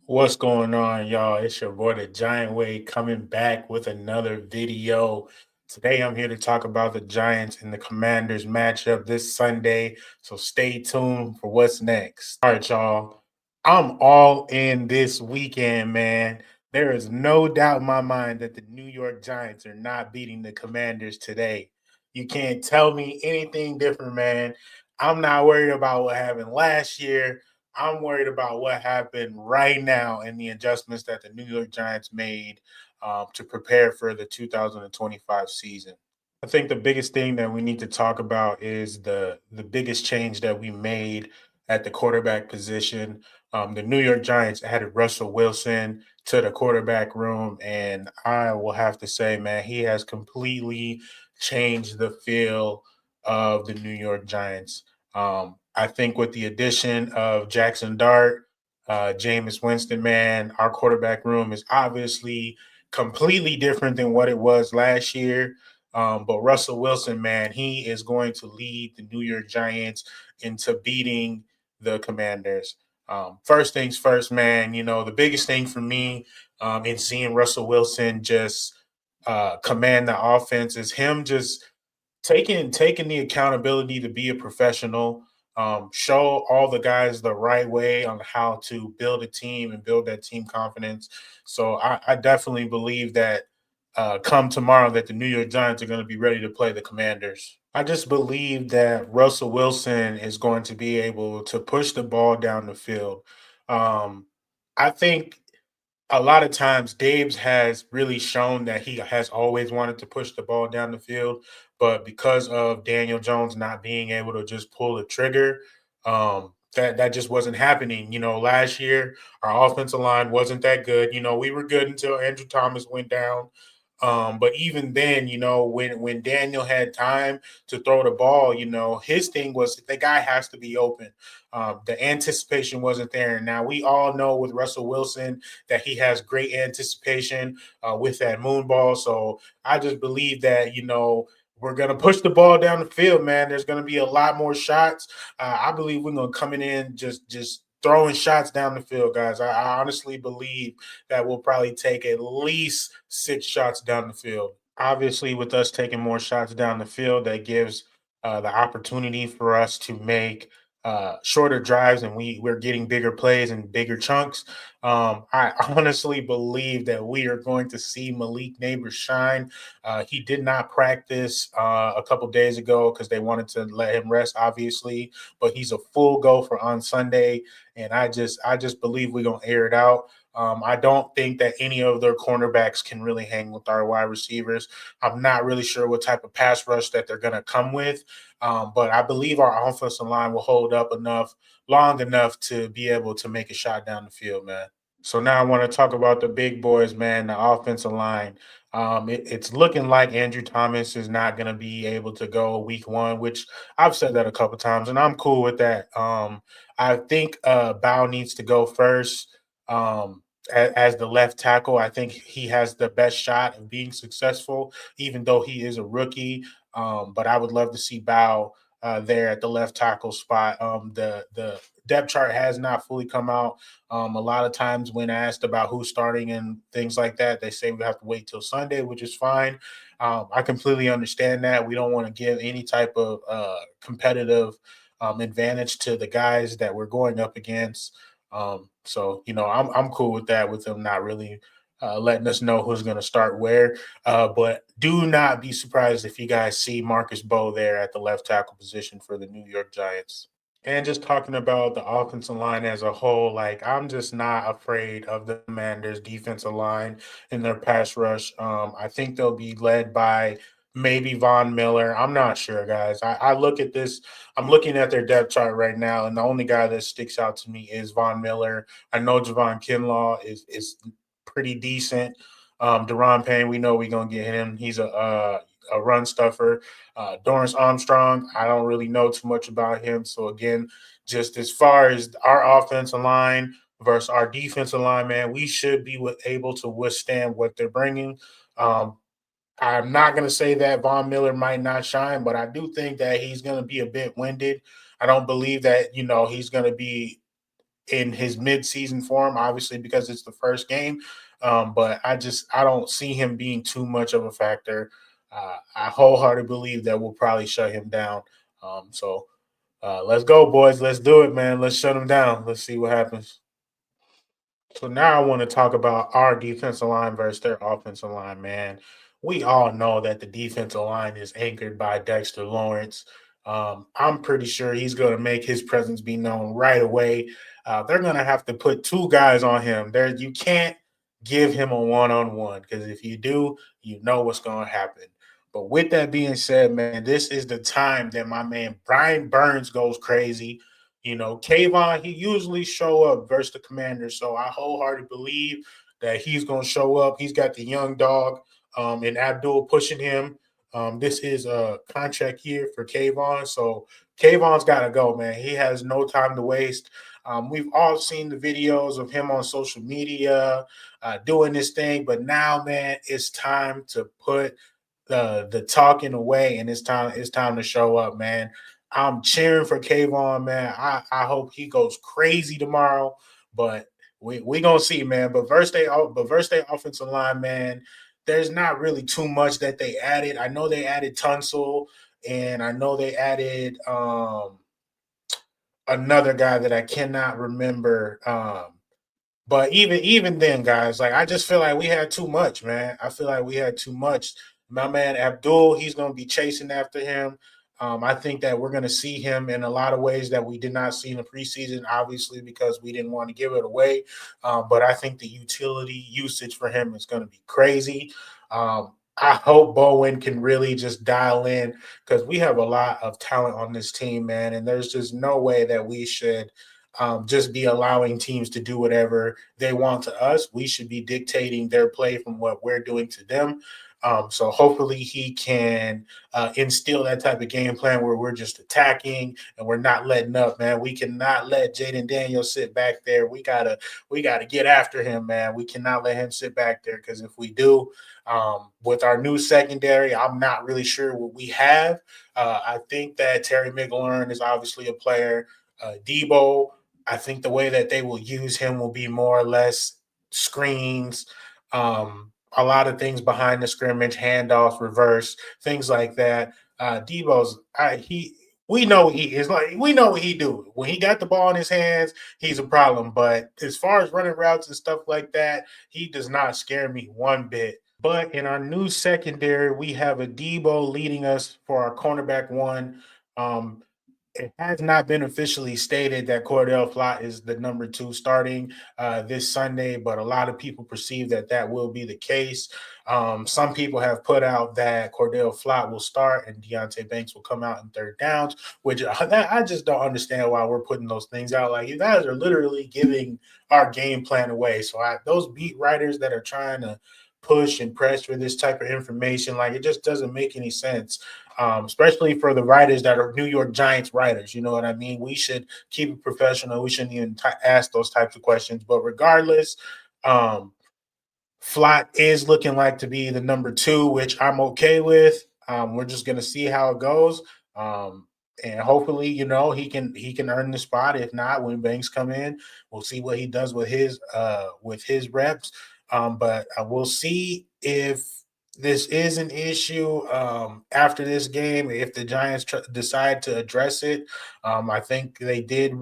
What's going on, y'all? It's your boy, the Giant Wade, coming back with another video. Today, I'm here to talk about the Giants and the Commanders matchup this Sunday. So stay tuned for what's next. All right, y'all. I'm all in this weekend, man. There is no doubt in my mind that the New York Giants are not beating the Commanders today. You can't tell me anything different, man. I'm not worried about what happened last year. I'm worried about what happened right now and the adjustments that the New York Giants made to prepare for the 2025 season. I think the biggest thing that we need to talk about is the biggest change that we made at the quarterback position. The New York Giants added Russell Wilson to the quarterback room, and I will have to say, man, he has completely changed the feel of the New York Giants. I think with the addition of Jackson Dart, Jameis Winston, man, our quarterback room is obviously completely different than what it was last year. But Russell Wilson, man, he is going to lead the New York Giants into beating the Commanders. First things first, man, the biggest thing for me in seeing Russell Wilson just command the offense is him just taking the accountability to be a professional, show all the guys the right way on how to build a team and build that team confidence. So I definitely believe that come tomorrow that the New York Giants are going to be ready to play the Commanders. I just believe that Russell Wilson is going to be able to push the ball down the field. Um, I think a lot of times Dave's has really shown that he has always wanted to push the ball down the field, but because of Daniel Jones not being able to just pull the trigger, that just wasn't happening. Last year our offensive line wasn't that good. We were good until Andrew Thomas went down. But even then, when Daniel had time to throw the ball, his thing was the guy has to be open. The anticipation wasn't there. And now we all know with Russell Wilson that he has great anticipation with that moon ball. So I just believe that, we're going to push the ball down the field, man. There's going to be a lot more shots. I believe we're going to come in just throwing shots down the field, guys. I honestly believe that we'll probably take at least 6 shots down the field. Obviously, with us taking more shots down the field, that gives the opportunity for us to make shorter drives, and we're getting bigger plays and bigger chunks. I honestly believe that we are going to see Malik Neighbors shine. He did not practice a couple days ago because they wanted to let him rest, obviously, but he's a full go for on Sunday, and I just believe we're gonna air it out. I don't think that any of their cornerbacks can really hang with our wide receivers. I'm not really sure what type of pass rush that they're going to come with, but I believe our offensive line will hold up long enough to be able to make a shot down the field, man. So now I want to talk about the big boys, man, the offensive line. It's looking like Andrew Thomas is not going to be able to go week 1, which I've said that a couple times, and I'm cool with that. I think Bow needs to go first. As the left tackle, I think he has the best shot of being successful, even though he is a rookie. But I would love to see Bow there at the left tackle spot. The depth chart has not fully come out. A lot of times when asked about who's starting and things like that, they say we have to wait till Sunday, which is fine. I completely understand that. We don't want to give any type of competitive advantage to the guys that we're going up against. So I'm cool with that, with them not really letting us know who's going to start where. But do not be surprised if you guys see Marcus Bowe there at the left tackle position for the New York Giants. And just talking about the offensive line as a whole, like I'm just not afraid of the Commanders' defensive line in their pass rush. I think they'll be led by maybe Von Miller. I'm not sure, guys. I look at this. I'm looking at their depth chart right now, and the only guy that sticks out to me is Von Miller. I know Javon Kinlaw is pretty decent. Deron Payne, we know we're gonna get him. He's a run stuffer. Dorrance Armstrong, I don't really know too much about him. So again, just as far as our offensive line versus our defensive line, man, we should be able to withstand what they're bringing. Um, I'm not going to say that Von Miller might not shine, but I do think that he's going to be a bit winded. I don't believe that he's going to be in his midseason form, obviously because it's the first game. But I don't see him being too much of a factor. I wholeheartedly believe that we'll probably shut him down. Let's go, boys. Let's do it, man. Let's shut him down. Let's see what happens. So now I want to talk about our defensive line versus their offensive line, man. We all know that the defensive line is anchored by Dexter Lawrence. I'm pretty sure he's going to make his presence be known right away. They're going to have to put two guys on him. There, you can't give him a one-on-one because if you do, you know what's going to happen. But with that being said, man, this is the time that my man Brian Burns goes crazy. Kayvon, he usually show up versus the Commanders, so I wholeheartedly believe that he's going to show up. He's got the young dog and Abdul pushing him. This is a contract year for Kayvon, so Kayvon's got to go, man. He has no time to waste. We've all seen the videos of him on social media doing this thing, but now, man, it's time to put the talking away, and it's time to show up, man. I'm cheering for Kayvon, man. I hope he goes crazy tomorrow, but we gonna see, man. But versus they offensive line, man, there's not really too much that they added. I know they added Tunsil, and I know they added another guy that I cannot remember. But even then, guys, like I just feel like we had too much, man. I feel like we had too much. My man Abdul, he's gonna be chasing after him. I think that we're gonna see him in a lot of ways that we did not see in the preseason, obviously because we didn't want to give it away. But I think the utility usage for him is gonna be crazy. I hope Bowen can really just dial in because we have a lot of talent on this team, man, and there's just no way that we should just be allowing teams to do whatever they want to us. We should be dictating their play from what we're doing to them. So hopefully he can instill that type of game plan where we're just attacking and we're not letting up, man. We cannot let Jaden Daniels sit back there. We gotta get after him, man. We cannot let him sit back there because if we do, with our new secondary, I'm not really sure what we have. I think that Terry McLaurin is obviously a player. Debo, I think the way that they will use him will be more or less screens, a lot of things behind the scrimmage, handoffs, reverse, things like that. Debo's he we know he is like we know what he do. When he got the ball in his hands, he's a problem. But as far as running routes and stuff like that, he does not scare me one bit. But in our new secondary, we have a Debo leading us for our cornerback one. Um, it has not been officially stated that Cordell Flott is the number two starting this Sunday, but a lot of people perceive that that will be the case. Some people have put out that Cordell Flott will start and Deontay Banks will come out in third downs, which I just don't understand why we're putting those things out. Like, you guys are literally giving our game plan away. So those beat writers that are trying to push and press for this type of information, like it just doesn't make any sense, especially for the writers that are New York Giants writers. You know what I mean? We should keep it professional. We shouldn't even ask those types of questions. But regardless, um, Flott is looking like to be the number two, which I'm okay with. We're just gonna see how it goes. Um, and hopefully, he can earn the spot. If not, when Banks come in, we'll see what he does with his reps. But we'll see if this is an issue after this game. If the Giants decide to address it, I think they did.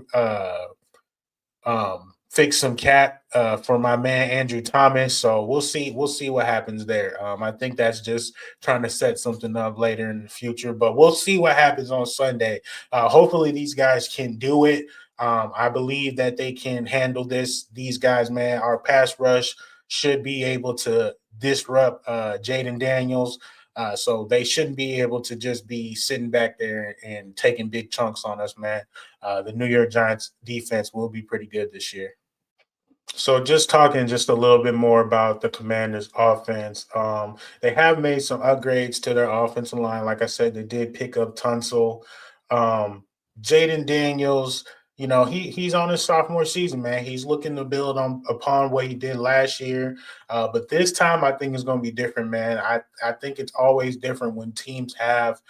Fix some cap for my man Andrew Thomas. So we'll see. We'll see what happens there. I think that's just trying to set something up later in the future, but we'll see what happens on Sunday. Hopefully, these guys can do it. I believe that they can handle this. These guys, man, our pass rush should be able to disrupt Jaden Daniels. So they shouldn't be able to just be sitting back there and taking big chunks on us, man. The New York Giants defense will be pretty good this year. So just talking just a little bit more about the Commanders offense. They have made some upgrades to their offensive line. Like I said, they did pick up Tunsil. Um, Jaden Daniels, he's on his sophomore season, man. He's looking to build on upon what he did last year. But this time I think it's gonna be different, man. I think it's always different when teams have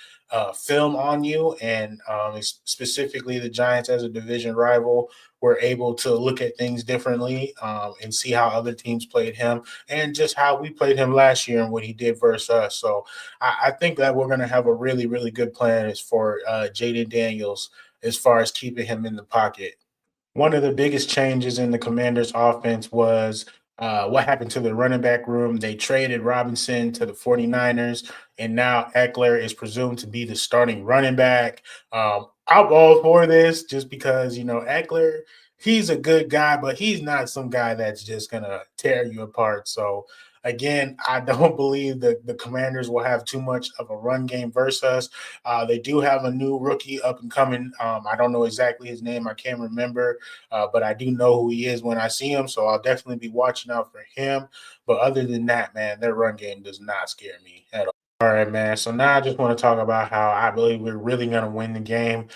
film on you, and specifically the Giants as a division rival were able to look at things differently, and see how other teams played him and just how we played him last year and what he did versus us. So I think that we're going to have a really, really good plan as for Jaden Daniels as far as keeping him in the pocket. One of the biggest changes in the Commanders' offense was what happened to the running back room. They traded Robinson to the 49ers, and now Eckler is presumed to be the starting running back. I'm all for this just because, Eckler, he's a good guy, but he's not some guy that's just going to tear you apart. So, again, I don't believe that the Commanders will have too much of a run game versus us. They do have a new rookie up and coming. I don't know exactly his name. I can't remember, but I do know who he is when I see him. So I'll definitely be watching out for him. But other than that, man, their run game does not scare me at all. All right, man. So now I just want to talk about how I believe we're really going to win the game.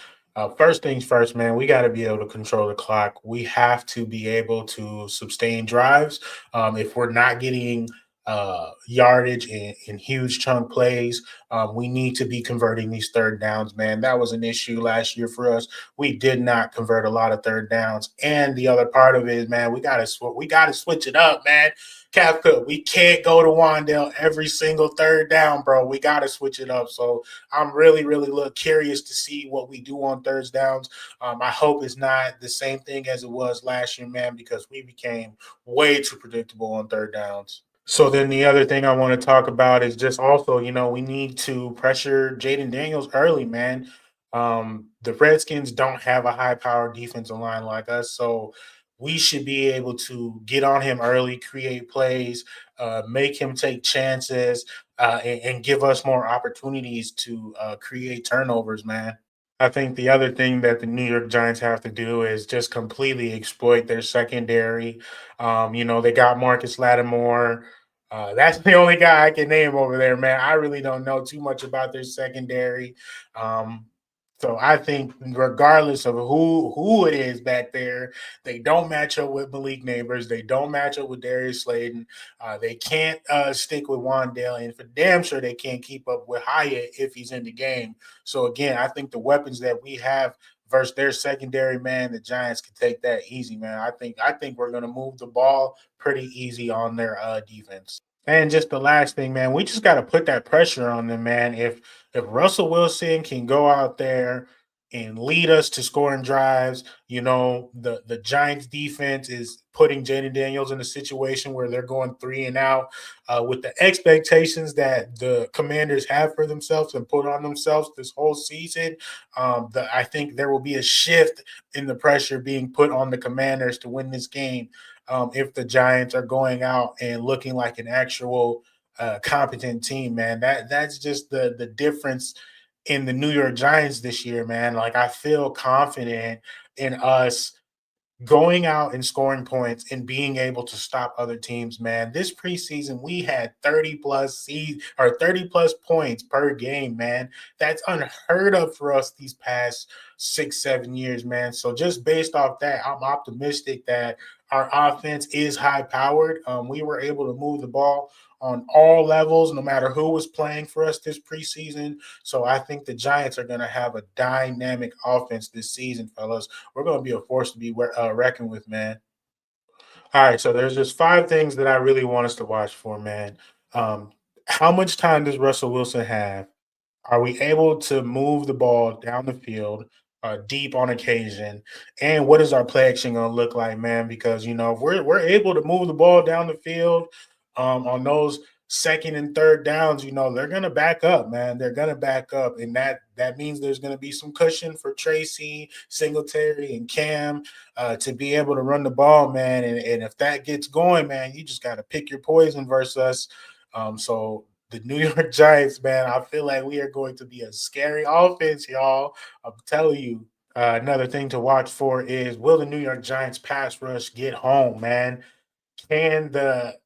First things first, man, we got to be able to control the clock. We have to be able to sustain drives. If we're not getting yardage in huge chunk plays, we need to be converting these third downs, man. That was an issue last year for us. We did not convert a lot of third downs. And the other part of it is, man, we gotta switch it up, man. Kafka, we can't go to Wandale every single third down, bro. We got to switch it up. So I'm really, really curious to see what we do on third downs. I hope it's not the same thing as it was last year, man, because we became way too predictable on third downs. So then the other thing I want to talk about is just also, we need to pressure Jaden Daniels early, man. The Redskins don't have a high power defensive line like us, so we should be able to get on him early, create plays, make him take chances, and give us more opportunities to create turnovers, man. I think the other thing that the New York Giants have to do is just completely exploit their secondary. They got Marcus Lattimore. That's the only guy I can name over there, man. I really don't know too much about their secondary. Um, so I think regardless of who it is back there, they don't match up with Malik Neighbors. They don't match up with Darius Slayton. They can't stick with Wandale, and for damn sure they can't keep up with Hyatt if he's in the game. So again, I think the weapons that we have versus their secondary, man, the Giants can take that easy, man. I think we're gonna move the ball pretty easy on their defense. And just the last thing, man, we just got to put that pressure on them, man. If Russell Wilson can go out there and lead us to scoring drives, the Giants defense is putting Jaden Daniels in a situation where they're going three and out, with the expectations that the Commanders have for themselves and put on themselves this whole season. I think there will be a shift in the pressure being put on the Commanders to win this game, if the Giants are going out and looking like an actual competent team, man. That's just the difference in the New York Giants this year, man. Like I feel confident in us going out and scoring points and being able to stop other teams, man. This preseason, we had 30 plus or 30 plus points per game, man. That's unheard of for us these past 6, 7 years, man. So just based off that, I'm optimistic that our offense is high powered. We were able to move the ball on all levels, no matter who was playing for us this preseason. So I think the Giants are going to have a dynamic offense this season, fellas. We're going to be a force to be reckoned with, man. All right, so there's just five things that I really want us to watch for, man. Um, how much time does Russell Wilson have? Are we able to move the ball down the field, deep on occasion? And what is our play action going to look like, man? Because if we're able to move the ball down the field, on those second and third downs, they're going to back up, man. They're going to back up, and that means there's going to be some cushion for Tracy, Singletary, and Cam, to be able to run the ball, man. And if that gets going, man, you just got to pick your poison versus us. So the New York Giants, man, I feel like we are going to be a scary offense, y'all. I'm telling you. Another thing to watch for is, will the New York Giants pass rush get home, man? Can the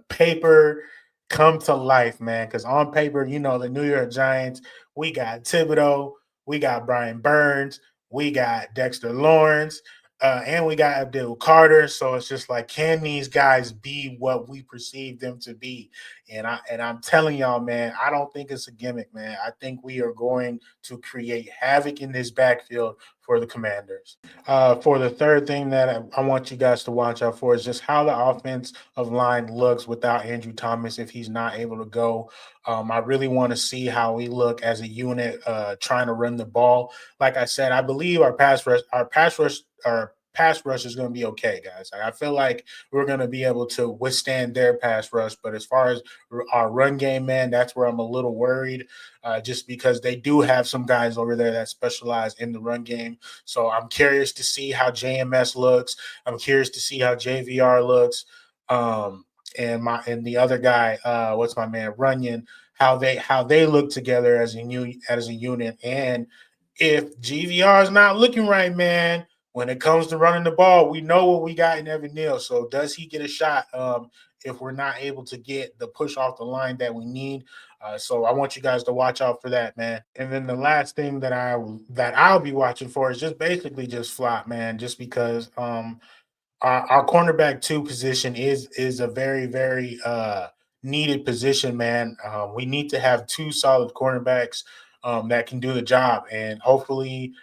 paper come to life, man? Because on paper, the New York Giants, we got Thibodeau, we got Brian Burns, we got Dexter Lawrence. and we got Abdul Carter. So it's just like, can these guys be what we perceive them to be? And I'm telling y'all, man, I don't think it's a gimmick, man. I think we are going to create havoc in this backfield for the Commanders. For the third thing that I want you guys to watch out for is just how the offense of line looks without Andrew Thomas if he's not able to go. I really want to see how we look as a unit trying to run the ball. Like I said, I believe our pass rush is going to be okay, guys. I feel like we're going to be able to withstand their pass rush, but as far as our run game, man, that's where I'm a little worried, just because they do have some guys over there that specialize in the run game. So I'm curious to see how JMS looks. I'm curious to see how JVR looks. And the other guy, what's my man Runyon, how they look together as a unit. And if GVR is not looking right, man, when it comes to running the ball, we know what we got in Evan Neal. So does he get a shot if we're not able to get the push off the line that we need? So I want you guys to watch out for that, man. And then the last thing that I'll be watching for is just basically just flop, man, just because our cornerback two position is a very needed position, man. We need to have two solid cornerbacks that can do the job, and hopefully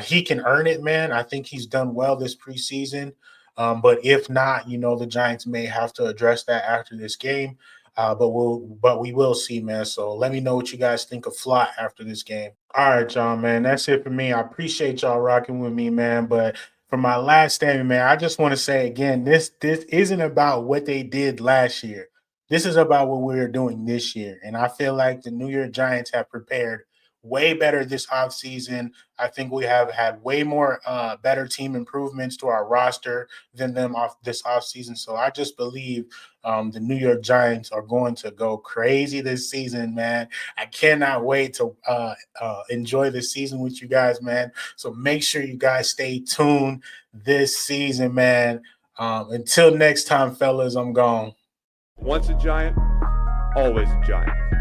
he can earn it, man. I think he's done well this preseason, but if not, the Giants may have to address that after this game. But we will see, man. So let me know what you guys think of Flott after this game. All right, y'all, man. That's it for me. I appreciate y'all rocking with me, man. But for my last statement, man, I just want to say again, this isn't about what they did last year. This is about what we're doing this year. And I feel like the New York Giants have prepared way better this offseason. I think we have had way more better team improvements to our roster than them off this offseason. So I just believe the New York Giants are going to go crazy this season, man. I cannot wait to enjoy this season with you guys, man. So make sure you guys stay tuned this season, man. Until next time, fellas, I'm gone. Once a giant, always a giant.